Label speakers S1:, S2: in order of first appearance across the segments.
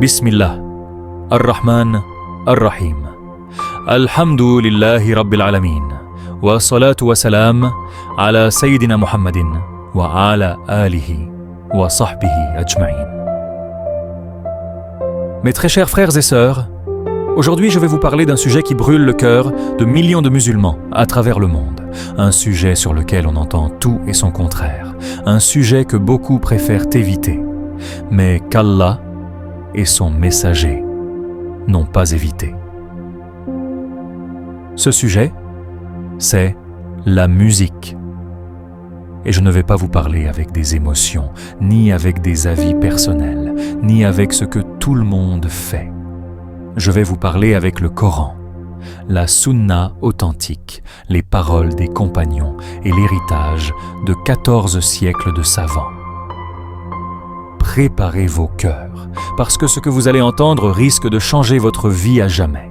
S1: Bismillah, Ar-Rahman, Ar-Rahim. Alhamdulillahi Rabbil Alamin. Wa salatu wa salam ala Sayyidina Muhammadin wa ala alihi wa sahbihi ajma'in. Mes très chers frères et sœurs, aujourd'hui je vais vous parler d'un sujet qui brûle le cœur de millions de musulmans à travers le monde. Un sujet sur lequel on entend tout et son contraire. Un sujet que beaucoup préfèrent éviter, mais qu'Allah et son messager n'ont pas évité. Ce sujet, c'est la musique. Et je ne vais pas vous parler avec des émotions, ni avec des avis personnels, ni avec ce que tout le monde fait. Je vais vous parler avec le Coran, la Sunna authentique, les paroles des compagnons et l'héritage de 14 siècles de savants. Préparez vos cœurs, parce que ce que vous allez entendre risque de changer votre vie à jamais.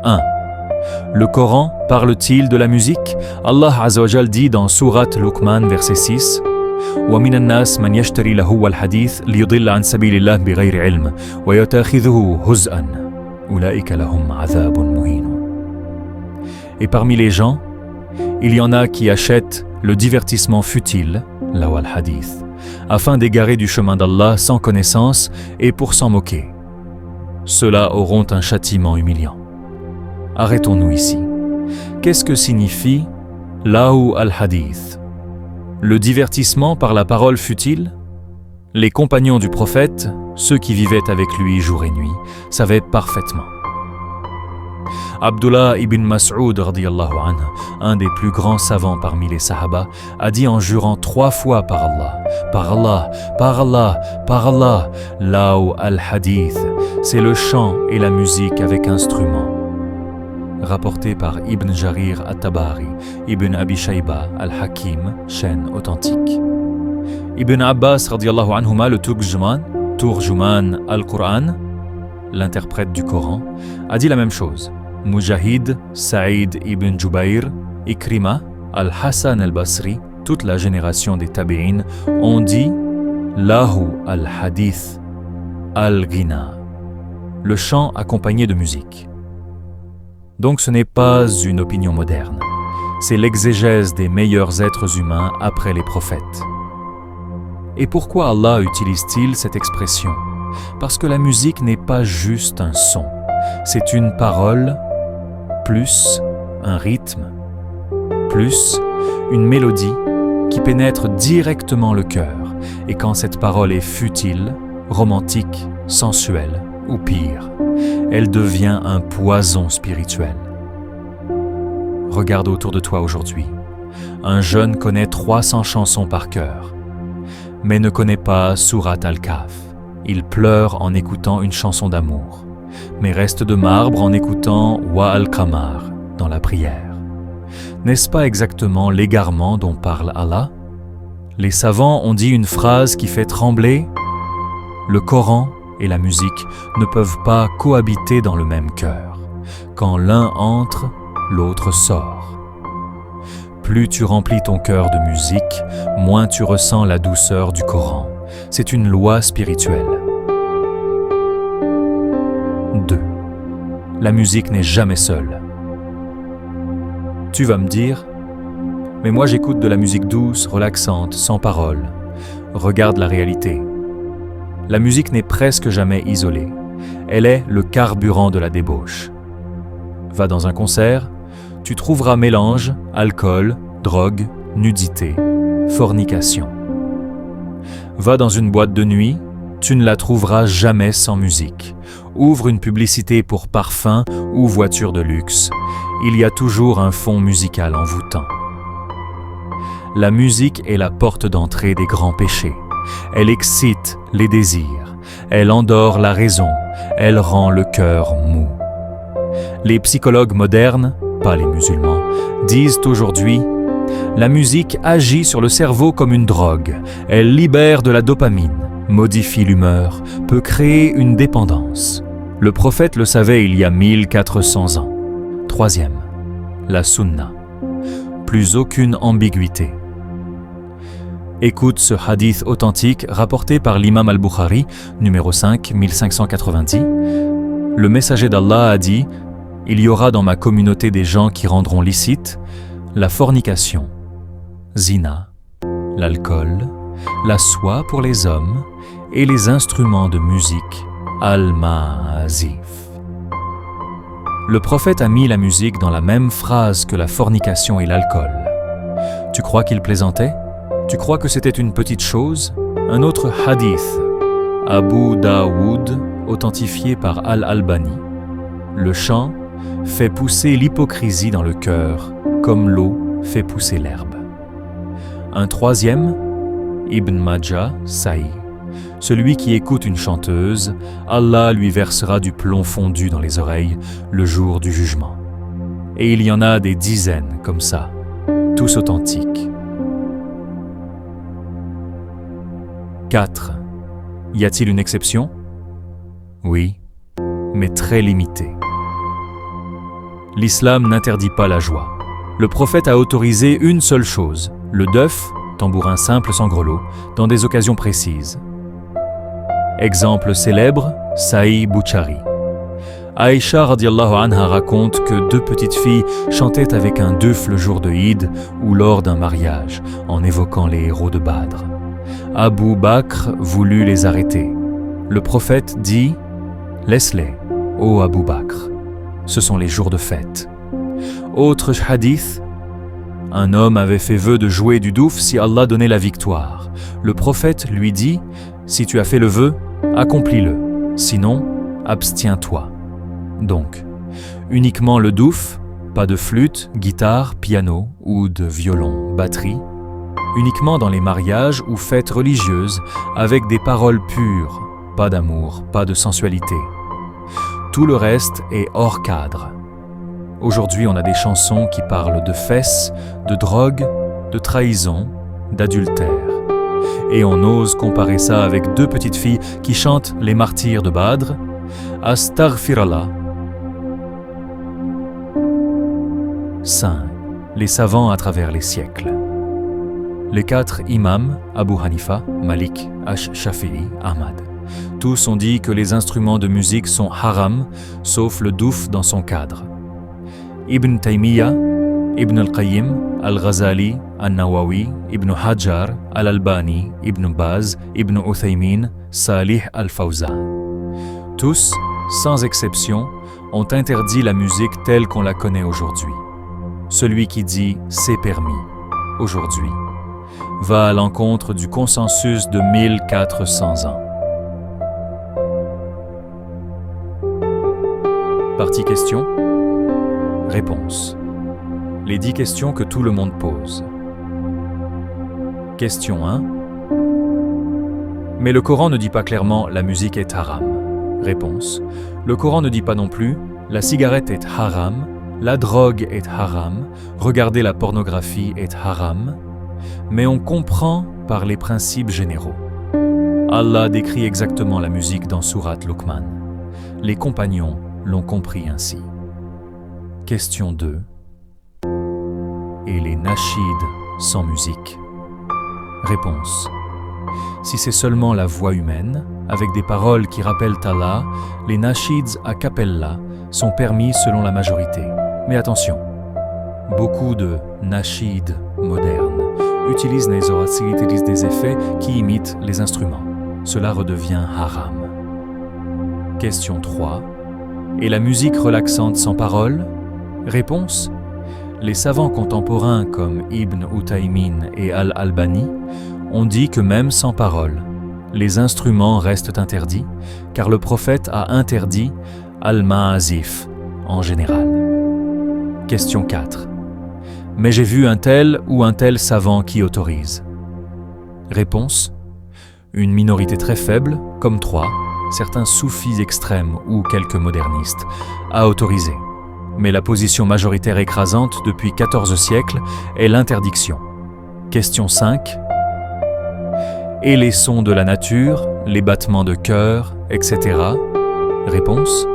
S1: 1. Le Coran parle-t-il de la musique? Allah Azza wa Jal dit dans Sourate Luqman, verset 6, وَمِنَ النَّاسِ مَنْ يَشْتَرِي لَهْوَ الْحَدِيثِ لِيُضِلَّ عَنْ سَبِيلِ اللَّهِ بِغَيْرِ عِلْمٍ وَيَتَّخِذُهُ هُزْءًا أُولَئِكَ لَهُمْ عَذَابٌ مُهِينٌ. Et parmi les gens, il y en a qui achètent le divertissement futile, lahwa al-hadith, afin d'égarer du chemin d'Allah sans connaissance et pour s'en moquer. Ceux-là auront un châtiment humiliant. Arrêtons-nous ici. Qu'est-ce que signifie lahwa al-hadith? Le divertissement par la parole futile? Les compagnons du prophète, ceux qui vivaient avec lui jour et nuit, savaient parfaitement. Abdullah ibn Mas'ud radiyallahu anhu, un des plus grands savants parmi les Sahaba, a dit en jurant 3 fois par Allah, par Allah, par Allah, par Allah, lahwa al-hadith, c'est le chant et la musique avec instrument. Rapporté par Ibn Jarir at-Tabari, Ibn Abi Shayba al-Hakim, chaîne authentique. Ibn Abbas radiyallahu anhuma, le Turjuman al-Qur'an, l'interprète du Coran, a dit la même chose. Mujahid, Saïd ibn Jubayr, Ikrima, Al-Hassan al-Basri, toute la génération des Tabi'in ont dit lahwa al-hadith al-ghina, le chant accompagné de musique. Donc ce n'est pas une opinion moderne, c'est l'exégèse des meilleurs êtres humains après les prophètes. Et pourquoi Allah utilise-t-il cette expression? Parce que la musique n'est pas juste un son, c'est une parole, plus un rythme, plus une mélodie qui pénètre directement le cœur. Et quand cette parole est futile, romantique, sensuelle ou pire, elle devient un poison spirituel. Regarde autour de toi aujourd'hui. Un jeune connaît 300 chansons par cœur, mais ne connaît pas Sourate Al-Kahf. Il pleure en écoutant une chanson d'amour, mais reste de marbre en écoutant Wa al-Qamar dans la prière. N'est-ce pas exactement l'égarement dont parle Allah? Les savants ont dit une phrase qui fait trembler. Le Coran et la musique ne peuvent pas cohabiter dans le même cœur. Quand l'un entre, l'autre sort. Plus tu remplis ton cœur de musique, moins tu ressens la douceur du Coran. C'est une loi spirituelle. 2. La musique n'est jamais seule. Tu vas me dire, mais moi j'écoute de la musique douce, relaxante, sans parole. Regarde la réalité. La musique n'est presque jamais isolée. Elle est le carburant de la débauche. Va dans un concert, tu trouveras mélange, alcool, drogue, nudité, fornication. Va dans une boîte de nuit, tu ne la trouveras jamais sans musique. Ouvre une publicité pour parfum ou voiture de luxe. Il y a toujours un fond musical envoûtant. La musique est la porte d'entrée des grands péchés. Elle excite les désirs. Elle endort la raison. Elle rend le cœur mou. Les psychologues modernes, pas les musulmans, disent aujourd'hui « La musique agit sur le cerveau comme une drogue. Elle libère de la dopamine, modifie l'humeur, peut créer une dépendance. » Le prophète le savait il y a 1400 ans. 3e, la sunna. Plus aucune ambiguïté. Écoute ce hadith authentique rapporté par l'imam al-Bukhari, numéro 5, 1590. Le messager d'Allah a dit « Il y aura dans ma communauté des gens qui rendront licite la fornication, zina, l'alcool, la soie pour les hommes et les instruments de musique, al-ma'azif. » Le prophète a mis la musique dans la même phrase que la fornication et l'alcool. Tu crois qu'il plaisantait ? Tu crois que c'était une petite chose ? Un autre hadith, Abu Daoud, authentifié par Al-Albani. Le chant fait pousser l'hypocrisie dans le cœur, comme l'eau fait pousser l'herbe. Un troisième, Ibn Majah, Sahih. Celui qui écoute une chanteuse, Allah lui versera du plomb fondu dans les oreilles le jour du jugement. Et il y en a des dizaines comme ça, tous authentiques. 4. Y a-t-il une exception ? Oui, mais très limitée. L'islam n'interdit pas la joie. Le prophète a autorisé une seule chose, le duf, tambourin simple sans grelot, dans des occasions précises. Exemple célèbre, Sahih Bukhari. Aïcha radiallahu anha raconte que 2 petites filles chantaient avec un duf le jour de Eid ou lors d'un mariage, en évoquant les héros de Badr. Abu Bakr voulut les arrêter. Le prophète dit « Laisse-les, ô Abu Bakr, ce sont les jours de fête. » Autre hadith, un homme avait fait vœu de jouer du douf si Allah donnait la victoire. Le prophète lui dit « Si tu as fait le vœu, accomplis-le, sinon, abstiens-toi. » Donc, uniquement le douf, pas de flûte, guitare, piano ou de violon, batterie. Uniquement dans les mariages ou fêtes religieuses, avec des paroles pures, pas d'amour, pas de sensualité. Tout le reste est hors cadre. Aujourd'hui, on a des chansons qui parlent de fesses, de drogue, de trahison, d'adultère. Et on ose comparer ça avec 2 petites filles qui chantent les martyrs de Badr, Astaghfirullah. 5. Les savants à travers les siècles. Les 4 imams, Abu Hanifa, Malik, Shafi'i, Ahmad, tous ont dit que les instruments de musique sont haram, sauf le douf dans son cadre. Ibn Taymiyyah, Ibn al-Qayyim, Al-Ghazali, Al-Nawawi, Ibn Hajar, Al-Albani, Ibn Baz, Ibn Uthaymin, Salih al-Fawzan. Tous, sans exception, ont interdit la musique telle qu'on la connaît aujourd'hui. Celui qui dit « c'est permis » aujourd'hui va à l'encontre du consensus de 1400 ans. Partie question. Réponse. Les 10 questions que tout le monde pose. Question 1. Mais le Coran ne dit pas clairement « la musique est haram ». Réponse. Le Coran ne dit pas non plus « la cigarette est haram », « la drogue est haram », « regarder la pornographie est haram », mais on comprend par les principes généraux. Allah décrit exactement la musique dans Sourate Luqman. Les compagnons l'ont compris ainsi. Question 2. Et les nashids sans musique? Réponse. Si c'est seulement la voix humaine, avec des paroles qui rappellent Allah, les nashids a cappella sont permis selon la majorité. Mais attention, beaucoup de nashids modernes utilisent des effets qui imitent les instruments. Cela redevient haram. Question 3. Et la musique relaxante sans parole? Réponse. Les savants contemporains comme Ibn Uthaymin et Al-Albani ont dit que même sans parole, les instruments restent interdits, car le prophète a interdit al-ma'azif en général. Question 4. Mais j'ai vu un tel ou un tel savant qui autorise. Réponse. Une minorité très faible, comme 3, certains soufis extrêmes ou quelques modernistes, a autorisé. Mais la position majoritaire écrasante depuis 14 siècles est l'interdiction. Question 5. Et les sons de la nature, les battements de cœur, etc. Réponse.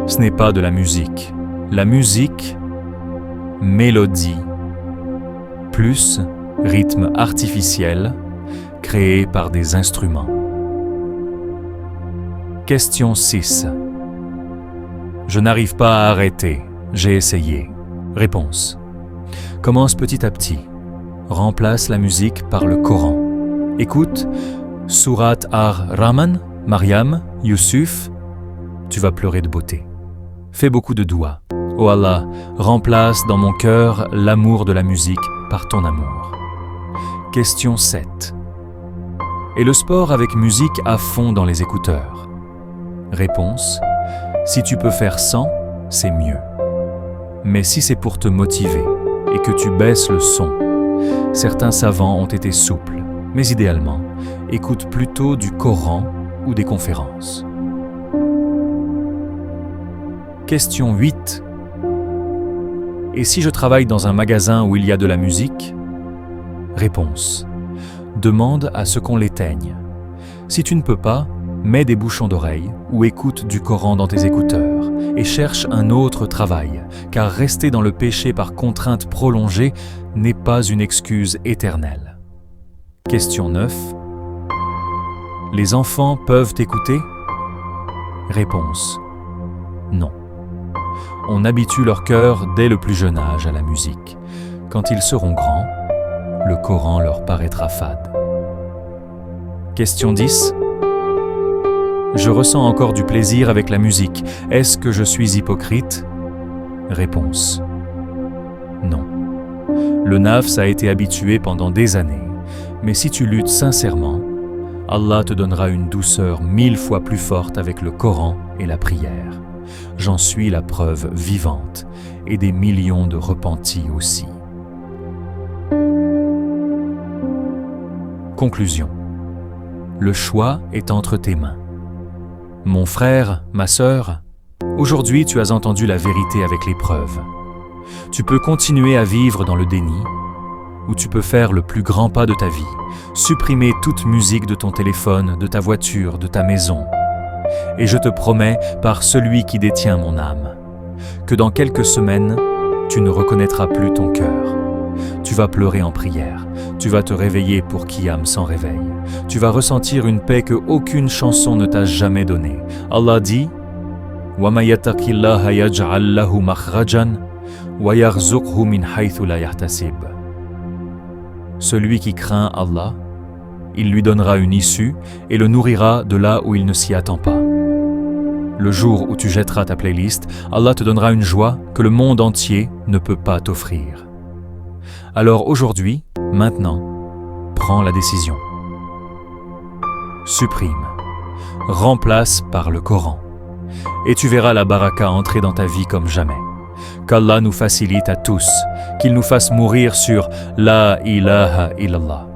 S1: Ce n'est pas de la musique. La musique, mélodie, plus rythme artificiel créé par des instruments. Question 6. Je n'arrive pas à arrêter, j'ai essayé. Réponse. Commence petit à petit. Remplace la musique par le Coran. Écoute Surat Ar-Rahman, Mariam, Youssouf, tu vas pleurer de beauté. Fais beaucoup de doua. Oh Allah, remplace dans mon cœur l'amour de la musique par ton amour. Question 7. Et le sport avec musique à fond dans les écouteurs? Réponse. Si tu peux faire sans, c'est mieux. Mais si c'est pour te motiver et que tu baisses le son, certains savants ont été souples, mais idéalement, écoute plutôt du Coran ou des conférences. Question 8. Et si je travaille dans un magasin où il y a de la musique? Réponse. Demande à ce qu'on l'éteigne. Si tu ne peux pas, mets des bouchons d'oreille ou écoute du Coran dans tes écouteurs et cherche un autre travail, car rester dans le péché par contrainte prolongée n'est pas une excuse éternelle. Question 9. Les enfants peuvent écouter? Réponse. Non. On habitue leur cœur dès le plus jeune âge à la musique. Quand ils seront grands, le Coran leur paraîtra fade. Question 10. Je ressens encore du plaisir avec la musique. Est-ce que je suis hypocrite? Réponse. Non. Le nafs a été habitué pendant des années, mais si tu luttes sincèrement, Allah te donnera une douceur 1000 fois plus forte avec le Coran et la prière. J'en suis la preuve vivante et des millions de repentis aussi. Conclusion. Le choix est entre tes mains. Mon frère, ma sœur, aujourd'hui tu as entendu la vérité avec l'épreuve. Tu peux continuer à vivre dans le déni, ou tu peux faire le plus grand pas de ta vie, supprimer toute musique de ton téléphone, de ta voiture, de ta maison. Et je te promets, par celui qui détient mon âme, que dans quelques semaines, tu ne reconnaîtras plus ton cœur. Tu vas pleurer en prière, tu vas te réveiller pour Qiyam sans réveil. Tu vas ressentir une paix que aucune chanson ne t'a jamais donnée. Allah dit « Wa ma yattaqillaha yaj'al lahu makhrajan wa yarzuqhu min haythu la yahtasib » Celui qui craint Allah, il lui donnera une issue et le nourrira de là où il ne s'y attend pas. Le jour où tu jetteras ta playlist, Allah te donnera une joie que le monde entier ne peut pas t'offrir. Alors aujourd'hui, maintenant, prends la décision. Supprime, remplace par le Coran, et tu verras la baraka entrer dans ta vie comme jamais. Qu'Allah nous facilite à tous, qu'il nous fasse mourir sur La ilaha illallah,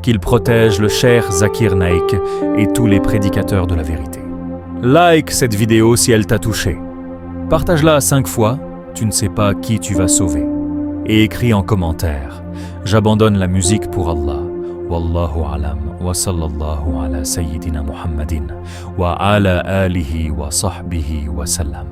S1: qu'il protège le cher Zakir Naik et tous les prédicateurs de la vérité. Like cette vidéo si elle t'a touché. Partage-la 5 fois, tu ne sais pas qui tu vas sauver. Et écris en commentaire, j'abandonne la musique pour Allah. Wallahu alam wa sallallahu ala sayyidina Muhammadin wa ala alihi wa sahbihi wa sallam.